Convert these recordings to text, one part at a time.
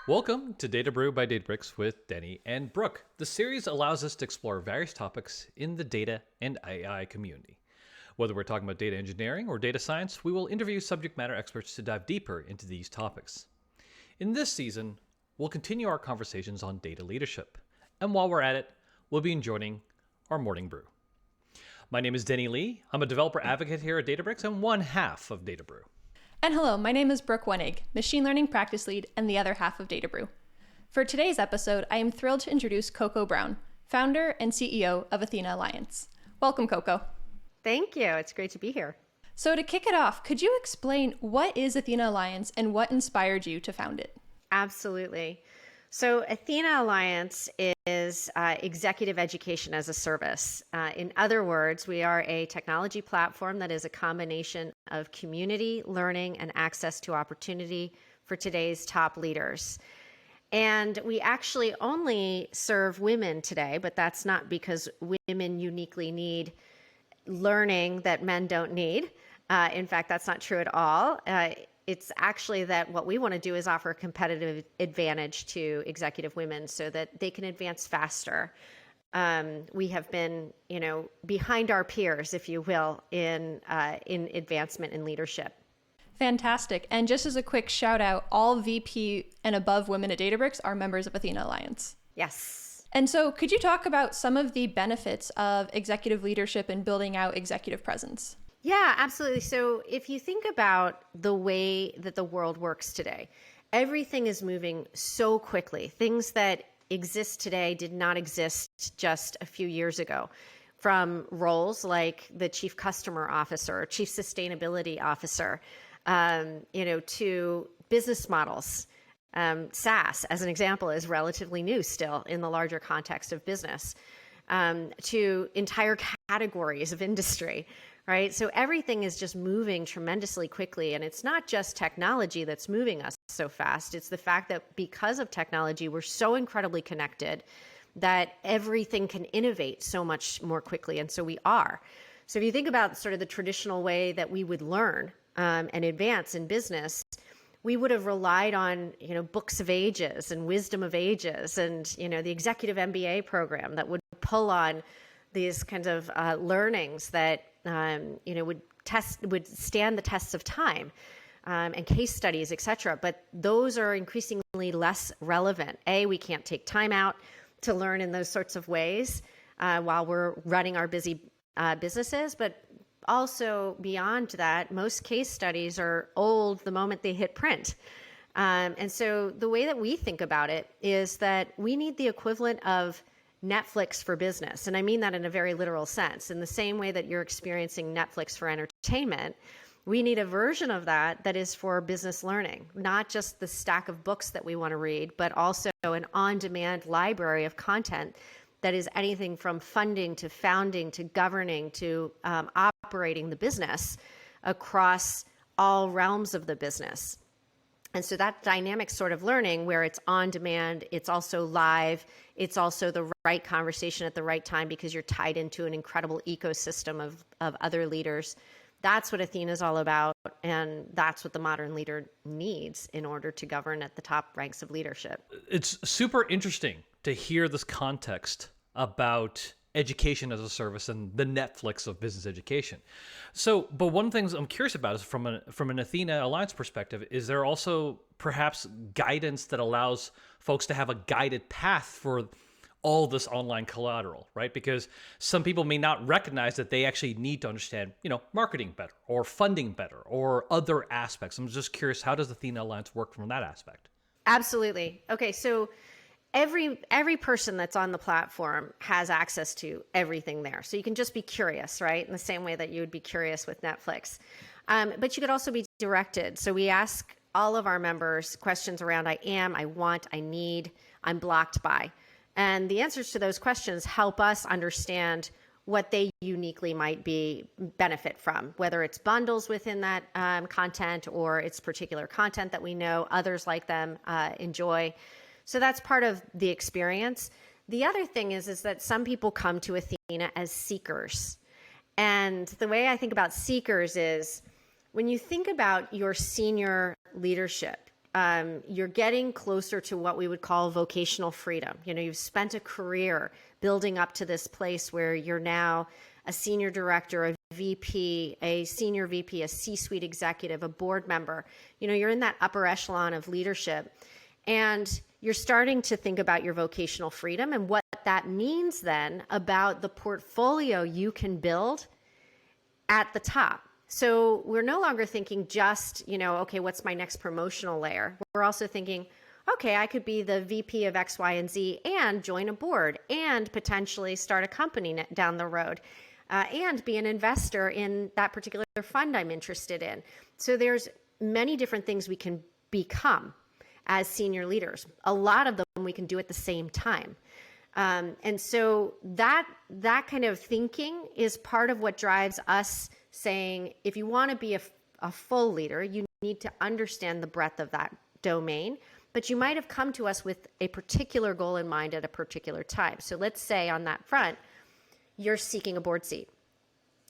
Welcome to Data Brew by Databricks with Denny and Brooke. The series allows us to explore various topics in the data and AI community. Whether we're talking about data engineering or data science, we will interview subject matter experts to dive deeper into these topics. In this season, we'll continue our conversations on data leadership. And while we're at it, we'll be enjoying our morning brew. My name is Denny Lee. I'm a developer advocate here at Databricks and one half of Data Brew. And hello, my name is Brooke Wenig, Machine Learning Practice Lead and the other half of Data Brew. For today's episode, I am thrilled to introduce Coco Brown, founder and CEO of Athena Alliance. Welcome, Coco. Thank you. It's great to be here. So to kick it off, could you explain what is Athena Alliance and what inspired you to found it? Absolutely. So Athena Alliance is executive education as a service. In other words, we are a technology platform that is a combination of community, learning, and access to opportunity for today's top leaders. And we actually only serve women today, but that's not because women uniquely need learning that men don't need. In fact, that's not true at all. It's actually that what we want to do is offer a competitive advantage to executive women so that they can advance faster. We have been, behind our peers, if you will, in advancement in leadership. Fantastic. And just as a quick shout out, all VP and above women at Databricks are members of Athena Alliance. Yes. And so could you talk about some of the benefits of executive leadership and building out executive presence? Yeah, absolutely. So if you think about the way that the world works today, everything is moving so quickly. Things that exist today did not exist just a few years ago. From roles like the chief customer officer, chief sustainability officer, to business models. SaaS, as an example, is relatively new still in the larger context of business, to entire categories of industry. Right? So everything is just moving tremendously quickly. And it's not just technology that's moving us so fast. It's the fact that because of technology, we're so incredibly connected that everything can innovate so much more quickly. And so we are. So if you think about sort of the traditional way that we would learn and advance in business, we would have relied on, books of ages and wisdom of ages and, the executive MBA program that would pull on these kinds of learnings that would stand the tests of time, and case studies, et cetera. But those are increasingly less relevant. We can't take time out to learn in those sorts of ways while we're running our busy businesses. But also beyond that, most case studies are old the moment they hit print. And so the way that we think about it is that we need the equivalent of Netflix for business. And I mean that in a very literal sense. In the same way that you're experiencing Netflix for entertainment, we need a version of that that is for business learning, not just the stack of books that we want to read, but also an on-demand library of content that is anything from funding to founding to governing to operating the business across all realms of the business. And so that dynamic sort of learning where it's on demand, it's also live, it's also the right conversation at the right time because you're tied into an incredible ecosystem of other leaders. That's what Athena is all about. And that's what the modern leader needs in order to govern at the top ranks of leadership. It's super interesting to hear this context about education as a service and the Netflix of business education. So, but one of the things I'm curious about is from an Athena Alliance perspective, is there also perhaps guidance that allows folks to have a guided path for all this online collateral, right? Because some people may not recognize that they actually need to understand, marketing better or funding better or other aspects. I'm just curious, how does Athena Alliance work from that aspect? Absolutely. Okay, so every person that's on the platform has access to everything there. So you can just be curious, right? In the same way that you would be curious with Netflix. But you could also be directed. So we ask all of our members questions around I am, I want, I need, I'm blocked by. And the answers to those questions help us understand what they uniquely might benefit from, whether it's bundles within that content or it's particular content that we know others like them enjoy. So that's part of the experience. The other thing is that some people come to Athena as seekers. And the way I think about seekers is when you think about your senior leadership, you're getting closer to what we would call vocational freedom. You've spent a career building up to this place where you're now a senior director, a VP, a senior VP, a C-suite executive, a board member. You're in that upper echelon of leadership, and you're starting to think about your vocational freedom and what that means then about the portfolio you can build at the top. So we're no longer thinking just, okay, what's my next promotional layer? We're also thinking, okay, I could be the VP of X, Y, and Z and join a board and potentially start a company down the road and be an investor in that particular fund I'm interested in. So there's many different things we can become as senior leaders. A lot of them we can do at the same time. And so that kind of thinking is part of what drives us saying, if you want to be a full leader, you need to understand the breadth of that domain, but you might have come to us with a particular goal in mind at a particular time. So let's say on that front, you're seeking a board seat.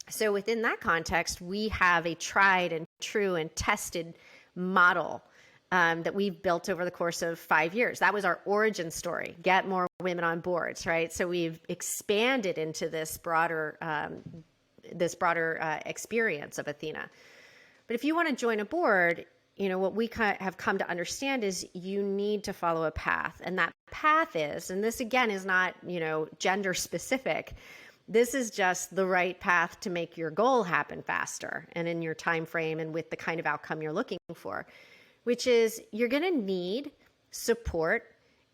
So within that context, we have a tried and true and tested model that we've built over the course of 5 years. That was our origin story, get more women on boards, right? So we've expanded into this broader experience of Athena. But if you want to join a board, what we have come to understand is you need to follow a path. And that path is, and this again is not, gender specific. This is just the right path to make your goal happen faster and in your time frame and with the kind of outcome you're looking for, which is you're going to need support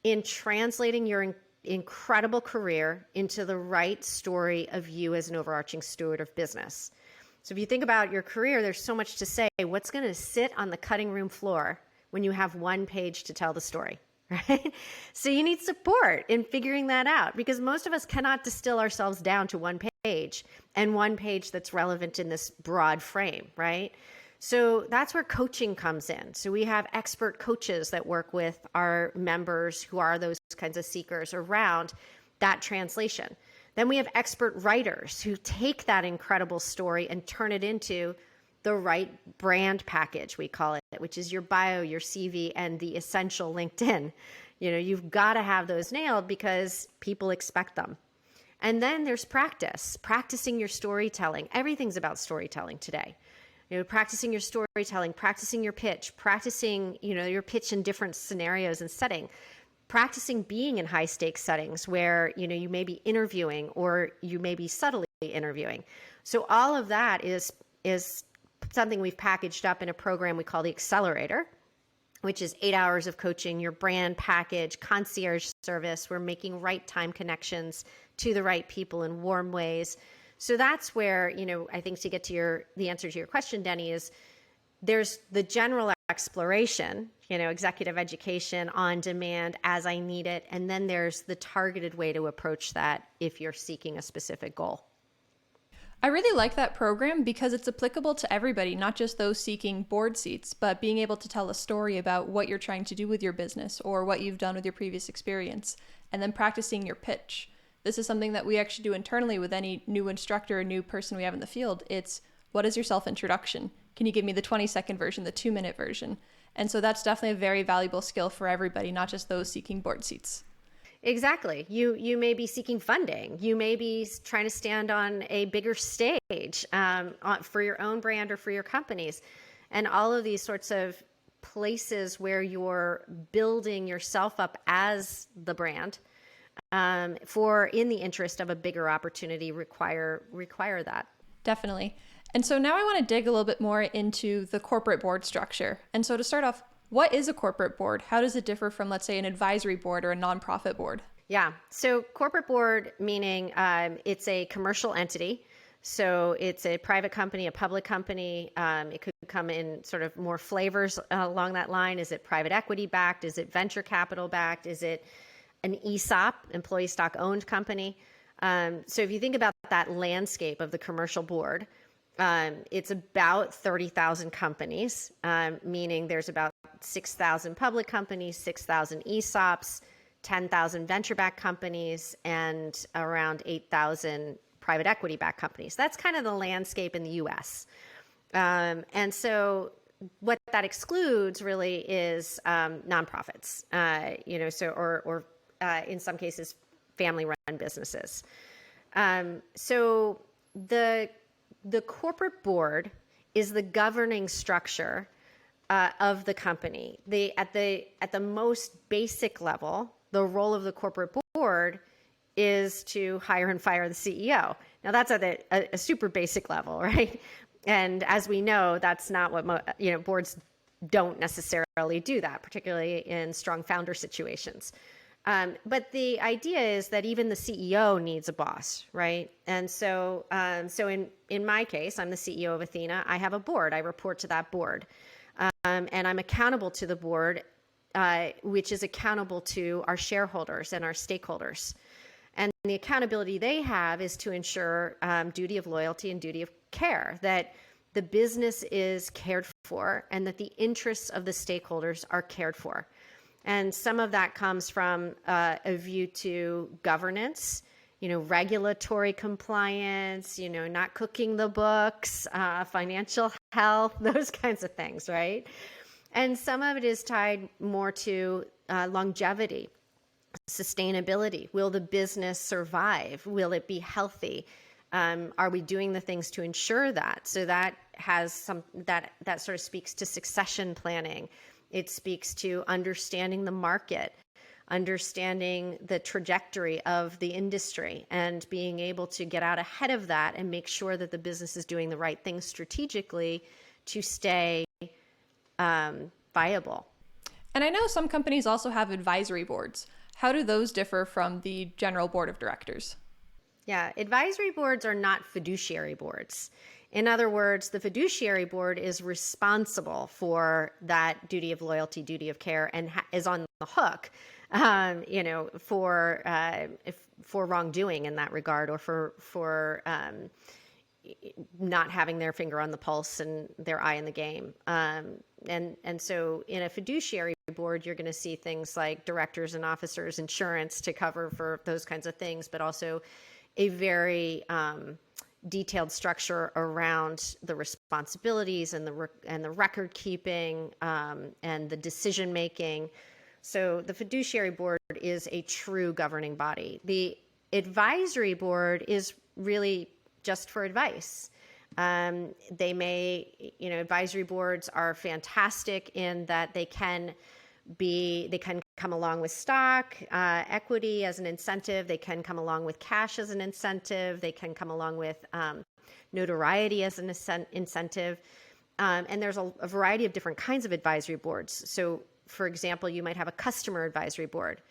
in translating your incredible career into the right story of you as an overarching steward of business. So if you think about your career, there's so much to say. What's going to sit on the cutting room floor when you have one page to tell the story, right? So you need support in figuring that out, because most of us cannot distill ourselves down to one page, and one page that's relevant in this broad frame, right? So that's where coaching comes in. So we have expert coaches that work with our members who are those kinds of seekers around that translation. Then we have expert writers who take that incredible story and turn it into the right brand package, we call it, which is your bio, your CV, and the essential LinkedIn. You've got to have those nailed because people expect them. And then there's practicing your storytelling. Everything's about storytelling today. Practicing your storytelling, practicing your pitch, practicing, your pitch in different scenarios and setting. Practicing being in high stakes settings where, you may be interviewing or you may be subtly interviewing. So all of that is something we've packaged up in a program we call the Accelerator, which is 8 hours of coaching, your brand package, concierge service. We're making right time connections to the right people in warm ways. So that's where, I think to get to the answer to your question, Denny, is there's the general exploration, executive education on demand as I need it. And then there's the targeted way to approach that if you're seeking a specific goal. I really like that program because it's applicable to everybody, not just those seeking board seats, but being able to tell a story about what you're trying to do with your business or what you've done with your previous experience, and then practicing your pitch. This is something that we actually do internally with any new instructor or new person we have in the field. It's, what is your self-introduction? Can you give me the 20-second version, the 2-minute version? And so that's definitely a very valuable skill for everybody, not just those seeking board seats. Exactly. You may be seeking funding. You may be trying to stand on a bigger stage for your own brand or for your companies. And all of these sorts of places where you're building yourself up as the brand in the interest of a bigger opportunity require that. Definitely. And so now I want to dig a little bit more into the corporate board structure. And so to start off, what is a corporate board? How does it differ from, let's say, an advisory board or a nonprofit board? Yeah. So corporate board, meaning it's a commercial entity. So it's a private company, a public company. It could come in sort of more flavors along that line. Is it private equity backed? Is it venture capital backed? Is it an ESOP, employee stock owned company? So if you think about that landscape of the commercial board, it's about 30,000 companies, meaning there's about 6,000 public companies, 6,000 ESOPs, 10,000 venture-backed companies, and around 8,000 private equity-backed companies. That's kind of the landscape in the U.S. And so what that excludes really is nonprofits, or in some cases, family-run businesses. So the corporate board is the governing structure of the company. At the most basic level, the role of the corporate board is to hire and fire the CEO. Now that's at a super basic level, right? And as we know, that's not what boards don't necessarily do that, particularly in strong founder situations. But the idea is that even the CEO needs a boss, right? And so in my case, I'm the CEO of Athena. I have a board. I report to that board. And I'm accountable to the board, which is accountable to our shareholders and our stakeholders. And the accountability they have is to ensure duty of loyalty and duty of care, that the business is cared for and that the interests of the stakeholders are cared for. And some of that comes from a view to governance, regulatory compliance, not cooking the books, financial health, those kinds of things, right? And some of it is tied more to longevity, sustainability. Will the business survive? Will it be healthy? Are we doing the things to ensure that? So that has that sort of speaks to succession planning. It speaks to understanding the market, understanding the trajectory of the industry, and being able to get out ahead of that and make sure that the business is doing the right things strategically to stay viable. And I know some companies also have advisory boards. How do those differ from the general board of directors? Yeah, advisory boards are not fiduciary boards. In other words, the fiduciary board is responsible for that duty of loyalty, duty of care, and is on the hook, for wrongdoing in that regard, or for not having their finger on the pulse and their eye in the game. And so in a fiduciary board, you're going to see things like directors and officers, insurance to cover for those kinds of things, but also a very detailed structure around the responsibilities and the record keeping and the decision making. So the fiduciary board is a true governing body. The advisory board is really just for advice. Advisory boards are fantastic in that they can come along with stock, equity as an incentive. They can come along with cash as an incentive. They can come along with notoriety as an incentive. And there's a variety of different kinds of advisory boards. So, for example, you might have a customer advisory board.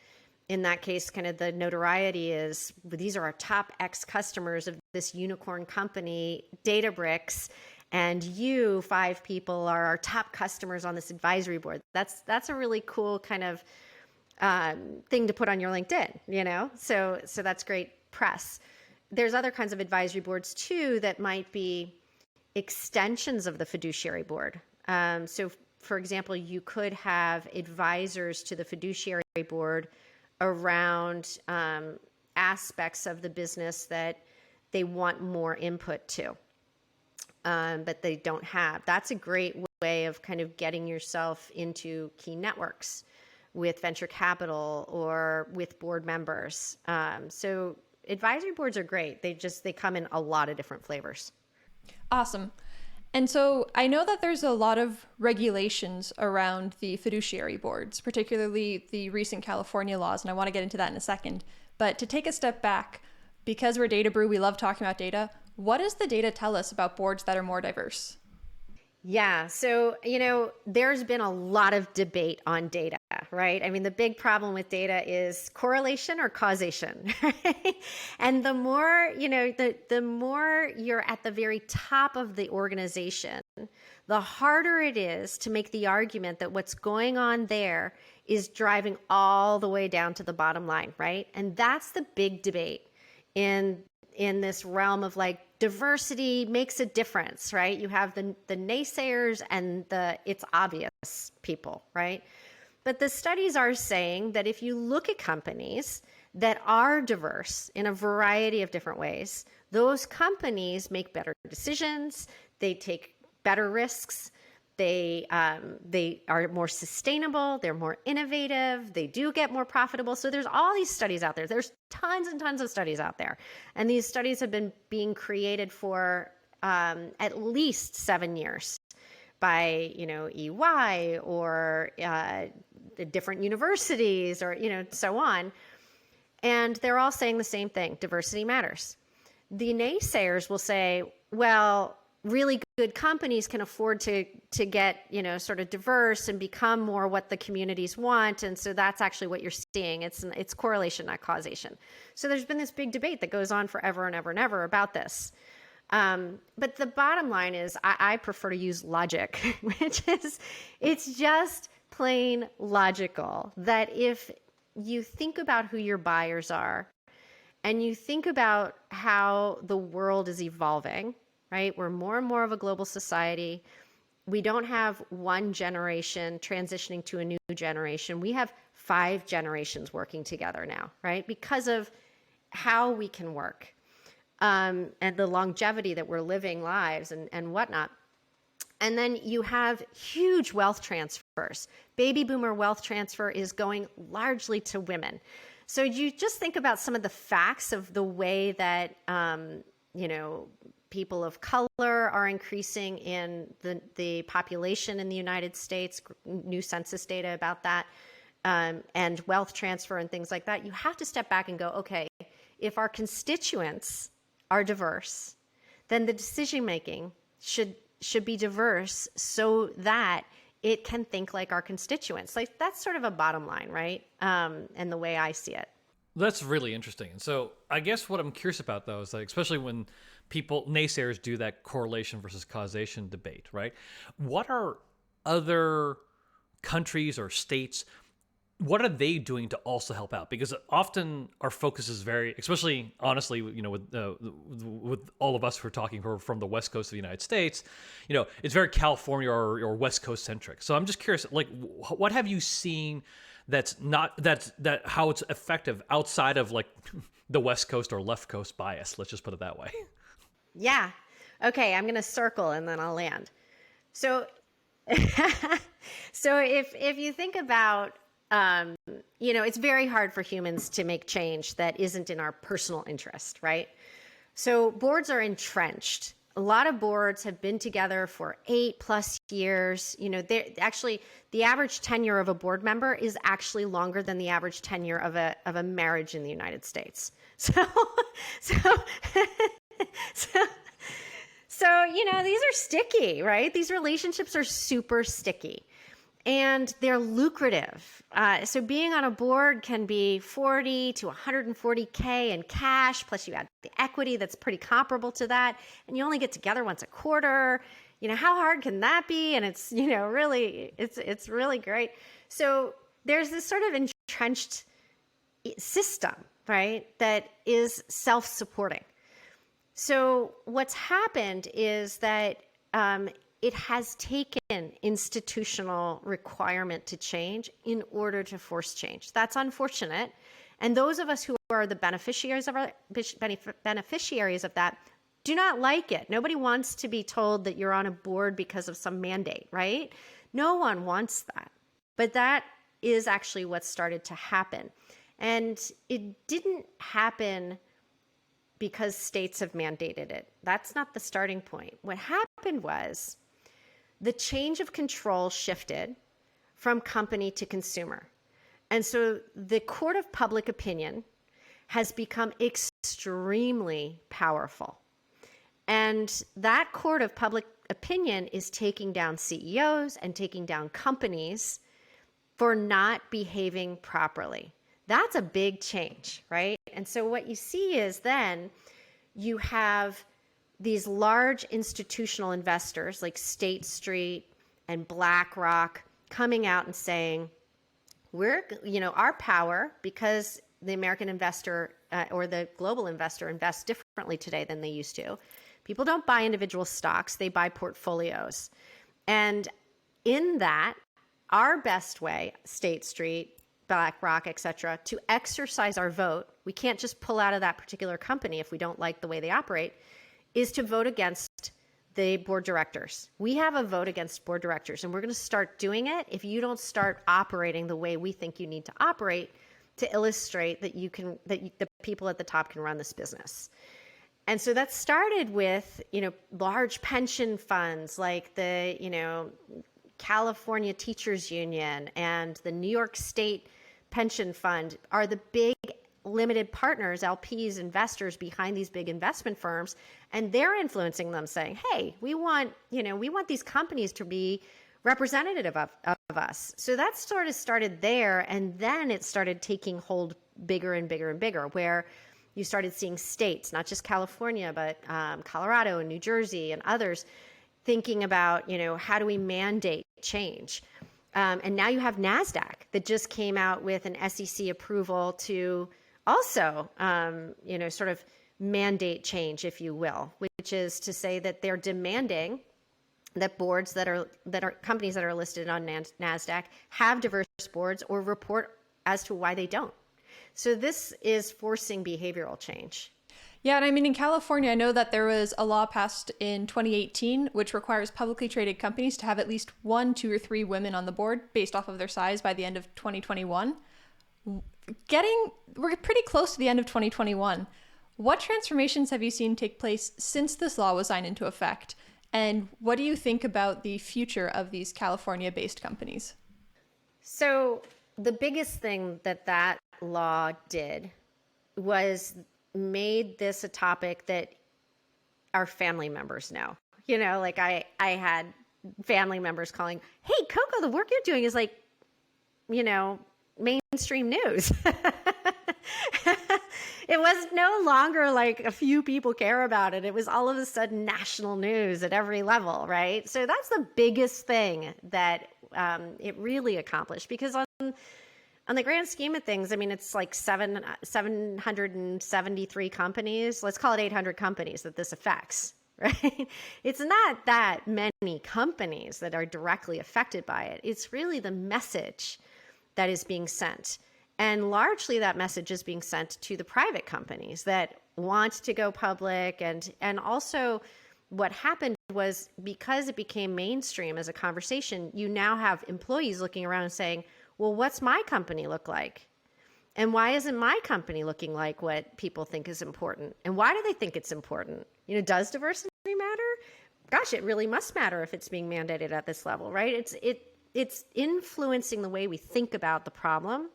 In that case, kind of the notoriety is, these are our top X customers of this unicorn company, Databricks, and you 5 people are our top customers on this advisory board. That's a really cool kind of thing to put on your LinkedIn, So that's great press. There's other kinds of advisory boards too that might be extensions of the fiduciary board. So, for example, you could have advisors to the fiduciary board around aspects of the business that they want more input to, but they don't have. That's a great way of kind of getting yourself into key networks with venture capital or with board members. So advisory boards are great. They come in a lot of different flavors. Awesome. And so I know that there's a lot of regulations around the fiduciary boards, particularly the recent California laws, and I want to get into that in a second. But to take a step back, because we're Data Brew, we love talking about data. What does the data tell us about boards that are more diverse? Yeah. So, there's been a lot of debate on data, right? I mean, the big problem with data is correlation or causation, right? And the more, the more you're at the very top of the organization, the harder it is to make the argument that what's going on there is driving all the way down to the bottom line, right? And that's the big debate in this realm of diversity makes a difference, right? You have the naysayers and it's obvious people, right? But the studies are saying that if you look at companies that are diverse in a variety of different ways, those companies make better decisions, they take better risks, They are more sustainable. They're more innovative. They do get more profitable. So there's all these studies out there. There's tons and tons of studies out there. And these studies have been being created for at least 7 years by, EY or the different universities or, so on. And they're all saying the same thing: diversity matters. The naysayers will say, well, really good companies can afford to get, sort of diverse and become more what the communities want. And so that's actually what you're seeing. It's correlation, not causation. So there's been this big debate that goes on forever and ever and ever about this. But the bottom line is I prefer to use logic, which is, it's just plain logical that if you think about who your buyers are and you think about how the world is evolving, right? We're more and more of a global society. We don't have one generation transitioning to a new generation. We have 5 generations working together now, right? Because of how we can work and the longevity that we're living lives and whatnot. And then you have huge wealth transfers. Baby boomer wealth transfer is going largely to women. So you just think about some of the facts of the way that, people of color are increasing in the population in the United States, new census data about that, and wealth transfer and things like that. You have to step back and go, okay, if our constituents are diverse, then the decision-making should be diverse so that it can think like our constituents. Like, that's sort of a bottom line, right? And the way I see it. That's really interesting. And so I guess what I'm curious about, though, is like, especially when naysayers do that correlation versus causation debate, right? What are other countries or states, what are they doing to also help out? Because often our focus is very, especially honestly, with all of us who are talking from the West Coast of the United States, it's very California or West Coast centric. So I'm just curious, like, what have you seen that's how it's effective outside of like the West Coast or left coast bias? Let's just put it that way. Yeah. Okay. I'm going to circle and then I'll land. So, so if you think about, it's very hard for humans to make change that isn't in our personal interest, right? So boards are entrenched. A lot of boards have been together for 8+ years. Actually, the average tenure of a board member is actually longer than the average tenure of a marriage in the United States. So these are sticky, right? These relationships are super sticky. And they're lucrative. So being on a board can be $40 to $140K in cash, plus you add the equity that's pretty comparable to that, and you only get together once a quarter. How hard can that be? And it's, it's really great. So there's this sort of entrenched system, right, that is self-supporting. So what's happened is that it has taken institutional requirement to change in order to force change. That's unfortunate. And those of us who are the beneficiaries of that do not like it. Nobody wants to be told that you're on a board because of some mandate, right? No one wants that. But that is actually what started to happen. And it didn't happen because states have mandated it. That's not the starting point. What happened was the change of control shifted from company to consumer. And so the court of public opinion has become extremely powerful. And that court of public opinion is taking down CEOs and taking down companies for not behaving properly. That's a big change, right? And so what you see is then you have these large institutional investors like State Street and BlackRock coming out and saying, our power, because the American investor or the global investor invests differently today than they used to. People don't buy individual stocks, they buy portfolios. And in that, our best way, State Street, BlackRock, et cetera, to exercise our vote, we can't just pull out of that particular company if we don't like the way they operate, is to vote against the board directors. We have a vote against board directors, and we're going to start doing it if you don't start operating the way we think you need to operate to illustrate that the people at the top can run this business. And so that started with, large pension funds like the, California Teachers Union and the New York State Pension Fund are the big limited partners, LPs, investors behind these big investment firms, and they're influencing them, saying, "Hey, we want these companies to be representative of us." So that sort of started there, and then it started taking hold bigger and bigger and bigger, where you started seeing states, not just California, but Colorado and New Jersey and others, thinking about, how do we mandate change? And now you have NASDAQ that just came out with an SEC approval to also, sort of mandate change, if you will, which is to say that they're demanding that boards that are companies that are listed on NASDAQ have diverse boards or report as to why they don't. So this is forcing behavioral change. Yeah, and I mean, in California, I know that there was a law passed in 2018, which requires publicly traded companies to have at least 1, 2, or 3 women on the board based off of their size by the end of 2021. We're pretty close to the end of 2021. What transformations have you seen take place since this law was signed into effect? And what do you think about the future of these California-based companies? So the biggest thing that law did was made this a topic that our family members know. Like I had family members calling, "Hey, Coco, the work you're doing is like, mainstream news." It was no longer like a few people care about it. It was all of a sudden national news at every level, right? So that's the biggest thing that it really accomplished, because on the grand scheme of things, I mean, it's like 773 companies. Let's call it 800 companies that this affects, right? It's not that many companies that are directly affected by it. It's really the message that is being sent. And largely that message is being sent to the private companies that want to go public. And also what happened was, because it became mainstream as a conversation, you now have employees looking around and saying, "Well, what's my company look like? And why isn't my company looking like what people think is important? And why do they think it's important? Does diversity matter? Gosh, it really must matter if it's being mandated at this level," right? It's influencing the way we think about the problem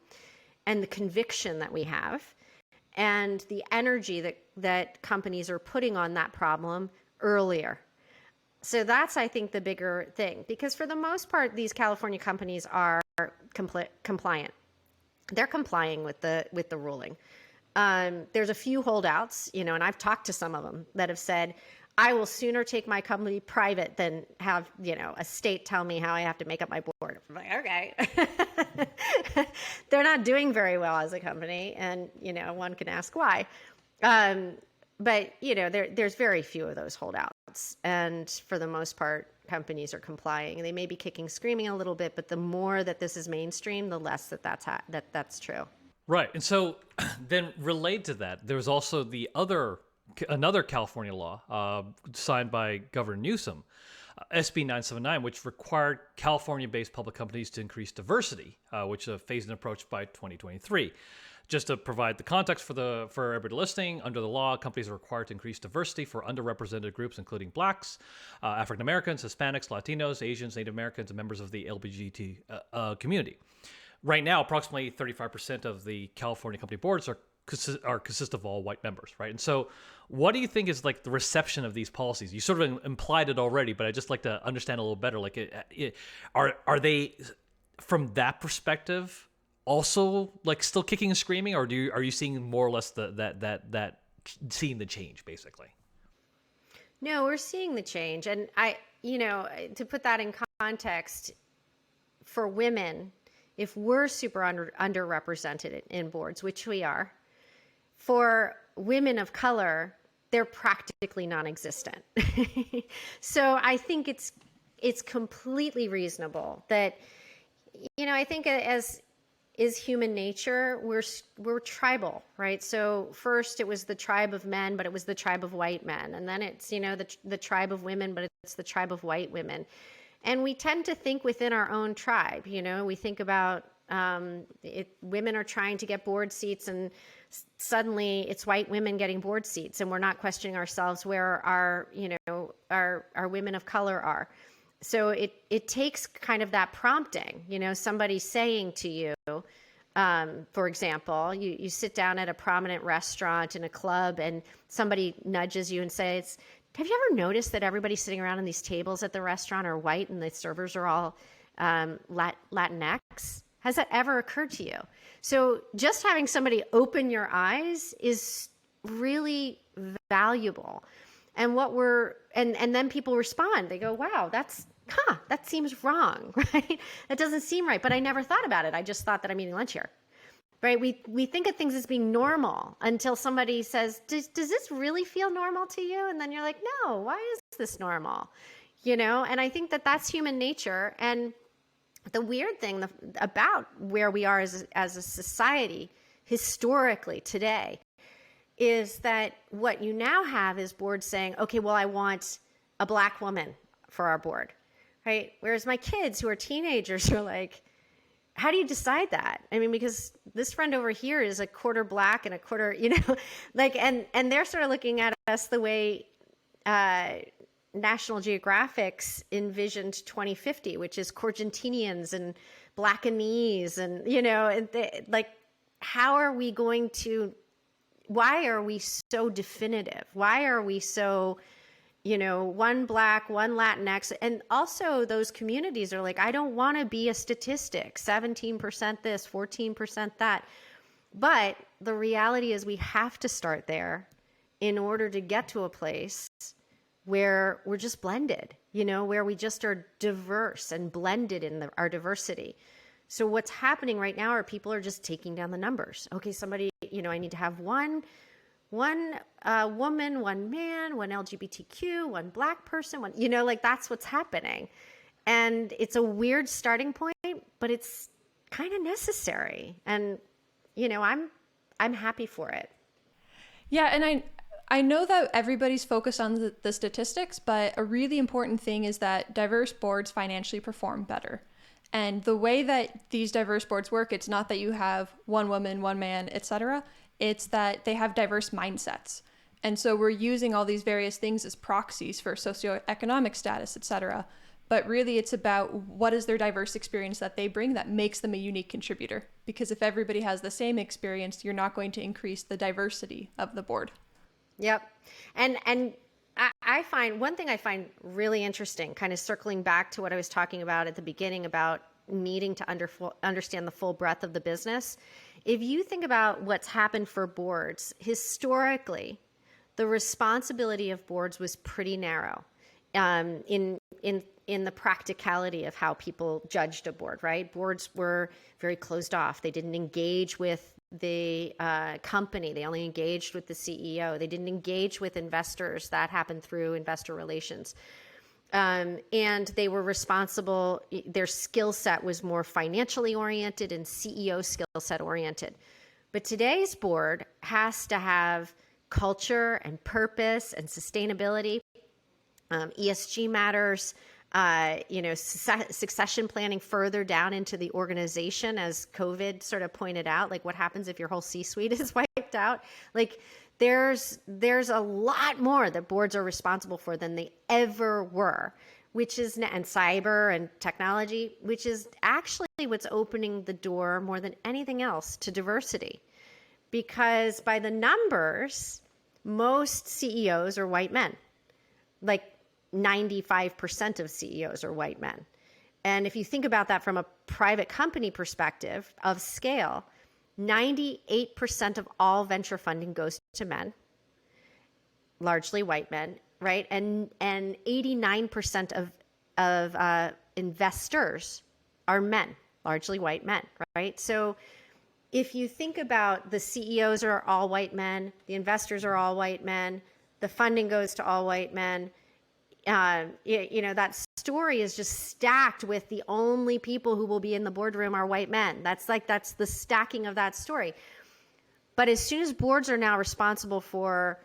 and the conviction that we have and the energy that companies are putting on that problem earlier. So that's, I think, the bigger thing, because for the most part, these California companies are compliant. They're complying with the ruling. There's a few holdouts, and I've talked to some of them that have said, "I will sooner take my company private than have, a state tell me how I have to make up my board." I'm like, okay. They're not doing very well as a company, and, one can ask why. But, there's very few of those holdouts. And for the most part, companies are complying. They may be kicking, screaming a little bit, but the more that this is mainstream, the less that's true. Right. And so then related to that, there's also another California law signed by Governor Newsom, SB 979, which required California-based public companies to increase diversity, which is a phased-in approach by 2023. Just to provide the context for everybody listening, under the law, companies are required to increase diversity for underrepresented groups, including Blacks, African Americans, Hispanics, Latinos, Asians, Native Americans, and members of the LGBT community. Right now, approximately 35% of the California company boards consist of all white members, right? And so what do you think is like the reception of these policies? You sort of implied it already, but I'd just like to understand a little better. Like, are they, from that perspective, also like still kicking and screaming, or are you seeing more or less that seeing the change, basically? No, we're seeing the change. And to put that in context, for women, if we're super underrepresented in boards, which we are, for women of color, they're practically non-existent. So I think it's completely reasonable that, I think as is human nature. We're tribal, right? So first it was the tribe of men, but it was the tribe of white men. And then it's, the tribe of women, but it's the tribe of white women. And we tend to think within our own tribe. We think about women are trying to get board seats, and suddenly it's white women getting board seats, and we're not questioning ourselves where our women of color are. So it takes kind of that prompting, somebody saying to you, for example, you sit down at a prominent restaurant in a club and somebody nudges you and says, have you ever noticed that everybody sitting around on these tables at the restaurant are white and the servers are all Latinx? Has that ever occurred to you? So just having somebody open your eyes is really valuable. And and then people respond. They go, wow, that seems wrong, right? That doesn't seem right, but I never thought about it. I just thought that I'm eating lunch here, right? We think of things as being normal until somebody says, does this really feel normal to you? And then you're like, no, why is this normal? And I think that that's human nature. And the weird thing about where we are as a society historically today is that what you now have is boards saying, okay, well, I want a Black woman for our board, right? Whereas my kids who are teenagers are like, how do you decide that? I mean, because this friend over here is a quarter Black and a quarter, and they're sort of looking at us the way National Geographic's envisioned 2050, which is Corgentinians and Blackanese and, how are we going to, why are we so definitive? Why are we so, one Black, one Latinx? And also those communities are like, I don't want to be a statistic, 17% this, 14% that. But the reality is we have to start there in order to get to a place where we're just blended, where we just are diverse and blended in our diversity. So what's happening right now are people are just taking down the numbers. Okay, somebody, I need to have one woman, one man, one LGBTQ, one Black person, that's what's happening. And it's a weird starting point, but it's kind of necessary. And, I'm happy for it. Yeah, and I know that everybody's focused on the statistics, but a really important thing is that diverse boards financially perform better. And the way that these diverse boards work, it's not that you have one woman, one man, etc. It's that they have diverse mindsets. And so we're using all these various things as proxies for socioeconomic status, etc. But really it's about what is their diverse experience that they bring that makes them a unique contributor. Because if everybody has the same experience, you're not going to increase the diversity of the board. Yep. And I find one thing I find really interesting, kind of circling back to what I was talking about at the beginning about needing to understand the full breadth of the business. If you think about what's happened for boards, historically, the responsibility of boards was pretty narrow in the practicality of how people judged a board, right? Boards were very closed off. They didn't engage with the company. They only engaged with the CEO. They didn't engage with investors. That happened through investor relations. And they were responsible. Their skill set was more financially oriented and CEO skill set oriented. But today's board has to have culture and purpose and sustainability, ESG matters, succession planning further down into the organization, as COVID sort of pointed out, like what happens if your whole C-suite is wiped out? Like there's a lot more that boards are responsible for than they ever were, and cyber and technology, which is actually what's opening the door more than anything else to diversity. Because by the numbers, most CEOs are white men. Like 95% of CEOs are white men. And if you think about that from a private company perspective of scale, 98% of all venture funding goes to men, largely white men, right? And 89% of investors are men, largely white men, right? So if you think about the CEOs are all white men, the investors are all white men, the funding goes to all white men, that story is just stacked with the only people who will be in the boardroom are white men. That's the stacking of that story. But as soon as boards are now responsible for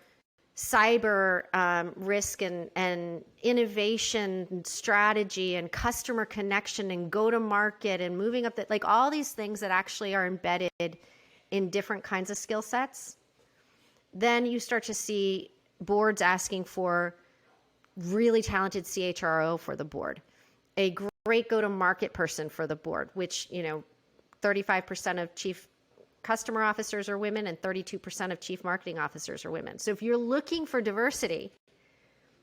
cyber risk and innovation strategy and customer connection and go to market and moving up like all these things that actually are embedded in different kinds of skill sets, then you start to see boards asking for really talented CHRO for the board, a great go-to-market person for the board, which, 35% of chief customer officers are women and 32% of chief marketing officers are women. So if you're looking for diversity,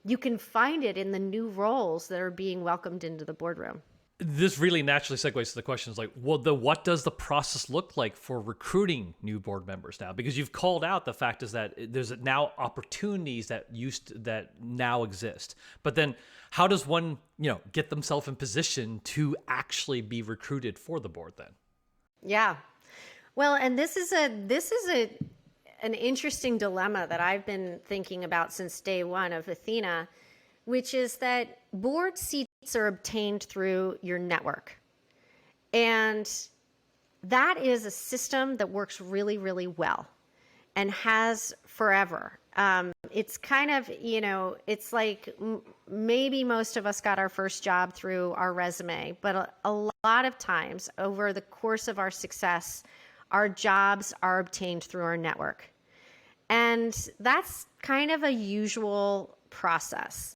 you can find it in the new roles that are being welcomed into the boardroom. This really naturally segues to the questions like, well, what does the process look like for recruiting new board members now? Because you've called out the fact is that there's now opportunities that now exist. But then how does one, get themselves in position to actually be recruited for the board then? Yeah. Well, and this is an interesting dilemma that I've been thinking about since day one of Athena, which is that board seats are obtained through your network. And that is a system that works really, really well and has forever. It's kind of, it's like maybe most of us got our first job through our resume, but a lot of times over the course of our success, our jobs are obtained through our network. And that's kind of a usual process.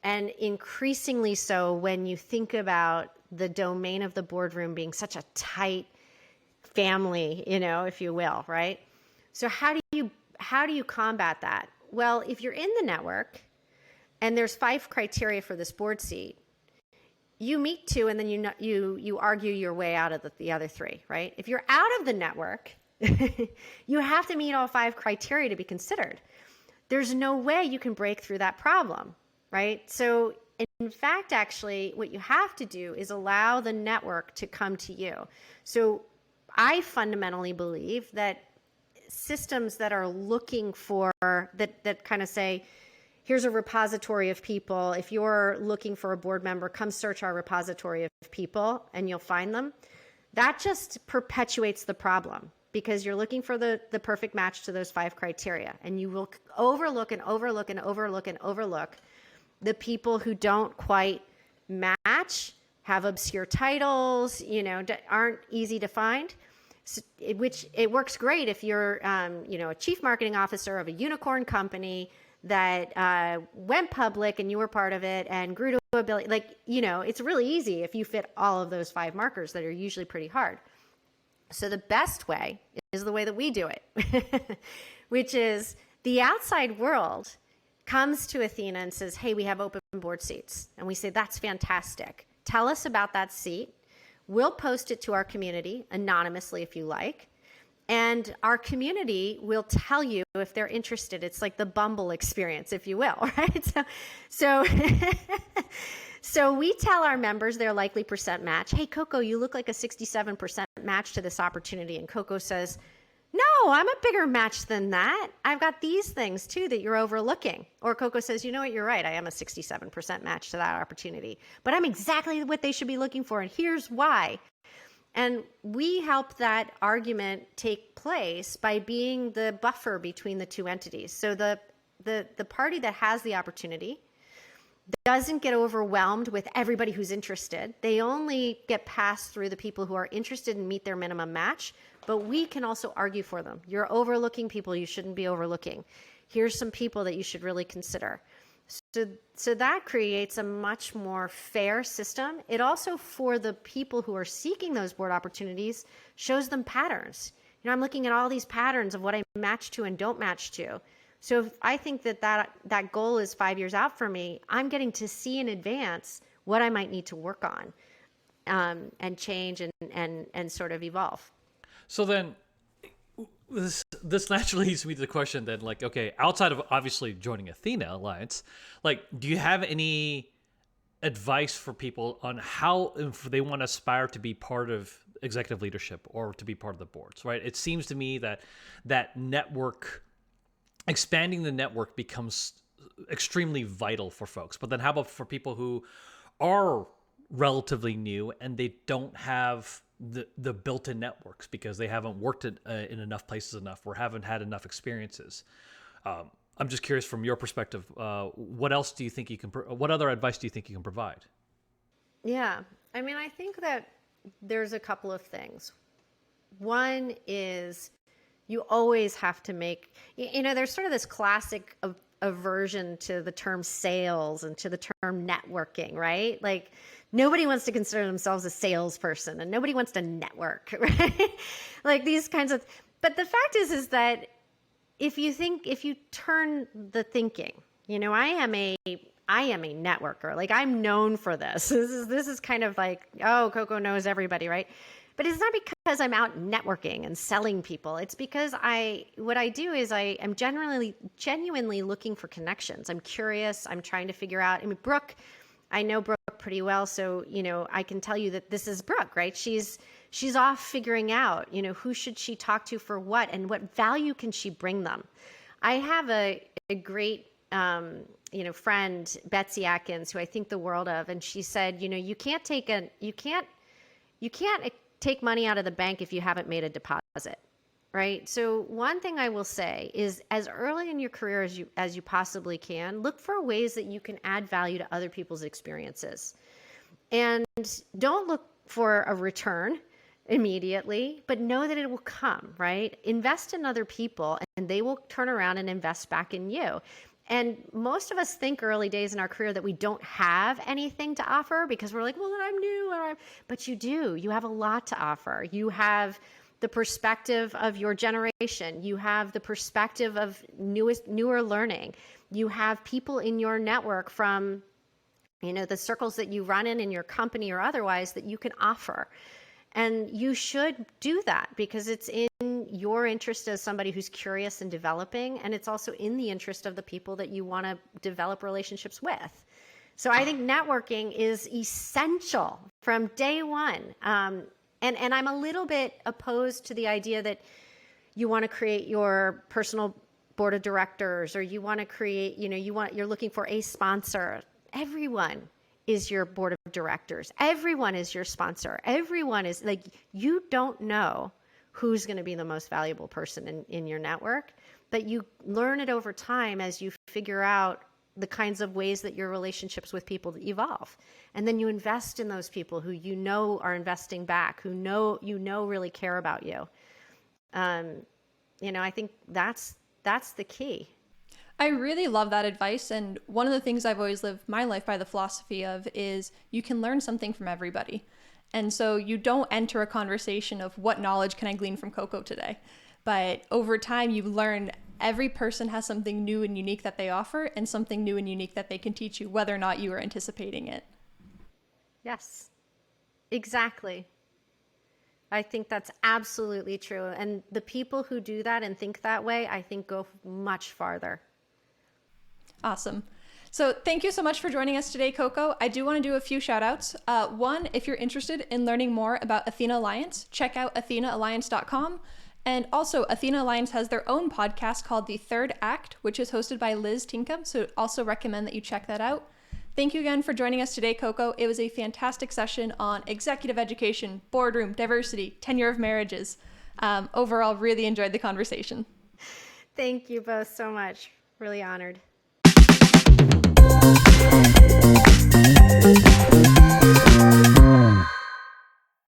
And increasingly so when you think about the domain of the boardroom being such a tight family, if you will, right? So how do you combat that? Well, if you're in the network and there's 5 criteria for this board seat, you meet 2 and then you argue your way out of the other 3, right? If you're out of the network, you have to meet all 5 criteria to be considered. There's no way you can break through that problem, right? So in fact, actually, what you have to do is allow the network to come to you. So I fundamentally believe that systems that are looking for, that kind of say, here's a repository of people. If you're looking for a board member, come search our repository of people and you'll find them. That just perpetuates the problem because you're looking for the perfect match to those 5 criteria. And you will overlook and overlook and overlook and overlook the people who don't quite match, have obscure titles, aren't easy to find. Which it works great if you're, a chief marketing officer of a unicorn company that went public and you were part of it and grew to $1 billion. It's really easy if you fit all of those 5 markers that are usually pretty hard. So the best way is the way that we do it, which is the outside world comes to Athena and says, hey, we have open board seats. And we say, that's fantastic. Tell us about that seat. We'll post it to our community anonymously if you like. And our community will tell you if they're interested. It's like the Bumble experience, if you will, right? So we tell our members their likely percent match. Hey, Coco, you look like a 67% match to this opportunity. And Coco says, no, I'm a bigger match than that. I've got these things too that you're overlooking. Or Coco says, you know what, you're right. I am a 67% match to that opportunity, but I'm exactly what they should be looking for. And here's why. And we help that argument take place by being the buffer between the 2 entities. So the party that has the opportunity doesn't get overwhelmed with everybody who's interested. They only get passed through the people who are interested and meet their minimum match, but we can also argue for them. You're overlooking people you shouldn't be overlooking. Here's some people that you should really consider. So that creates a much more fair system. It also, for the people who are seeking those board opportunities, shows them patterns. I'm looking at all these patterns of what I match to and don't match to. So if I think that goal is 5 years out for me, I'm getting to see in advance what I might need to work on and change and sort of evolve. So then this naturally leads me to the question then, like, okay, outside of obviously joining Athena Alliance, like, do you have any advice for people on how, if they want to aspire to be part of executive leadership or to be part of the boards, right? It seems to me that network, expanding the network becomes extremely vital for folks. But then how about for people who are relatively new and they don't have the built-in networks because they haven't worked in enough places enough or haven't had enough experiences? I'm just curious from your perspective, what else do you think what other advice do you think you can provide? Yeah. I mean, I think that there's a couple of things. One is you always have to make, there's sort of this classic aversion to the term sales and to the term networking, right? Like nobody wants to consider themselves a salesperson and nobody wants to network, right? Like these kinds of, but the fact is that if you turn the thinking, I am a networker. Like I'm known for this. This is kind of like, oh, Coco knows everybody, right? But it's not because I'm out networking and selling people. It's because what I do is I am genuinely looking for connections. I'm curious. I'm trying to figure out. I mean, Brooke, I know Brooke pretty well, so I can tell you that this is Brooke, right? She's off figuring out, who should she talk to for what and what value can she bring them. I have a great friend, Betsy Atkins, who I think the world of, and she said, you can't take money out of the bank if you haven't made a deposit, right? So one thing I will say is as early in your career as you possibly can, look for ways that you can add value to other people's experiences. And don't look for a return immediately, but know that it will come, right? Invest in other people and they will turn around and invest back in you. And most of us think early days in our career that we don't have anything to offer because we're like, well, I'm new. But you do. You have a lot to offer. You have the perspective of your generation. You have the perspective of newer learning. You have people in your network from, the circles that you run in your company or otherwise that you can offer. And you should do that because it's in your interest as somebody who's curious and developing, and it's also in the interest of the people that you want to develop relationships with. So I think networking is essential from day one. And I'm a little bit opposed to the idea that you want to create your personal board of directors or you want to create, you're looking for a sponsor. Everyone is your board of directors. Everyone is your sponsor. Everyone is like, you don't know who's going to be the most valuable person in your network, but you learn it over time as you figure out the kinds of ways that your relationships with people evolve. And then you invest in those people who are investing back, who really care about you. I think that's the key. I really love that advice. And one of the things I've always lived my life by the philosophy of is you can learn something from everybody. And so you don't enter a conversation of what knowledge can I glean from Coco today. But over time, you learn every person has something new and unique that they offer and something new and unique that they can teach you, whether or not you are anticipating it. Yes, exactly. I think that's absolutely true. And the people who do that and think that way, I think go much farther. Awesome. So thank you so much for joining us today, Coco. I do want to do a few shout outs. One, if you're interested in learning more about Athena Alliance, check out athenaalliance.com. And also Athena Alliance has their own podcast called The Third Act, which is hosted by Liz Tinkham. So also recommend that you check that out. Thank you again for joining us today, Coco. It was a fantastic session on executive education, boardroom, diversity, tenure of marriages. Overall, really enjoyed the conversation. Thank you both so much. Really honored. Thank you.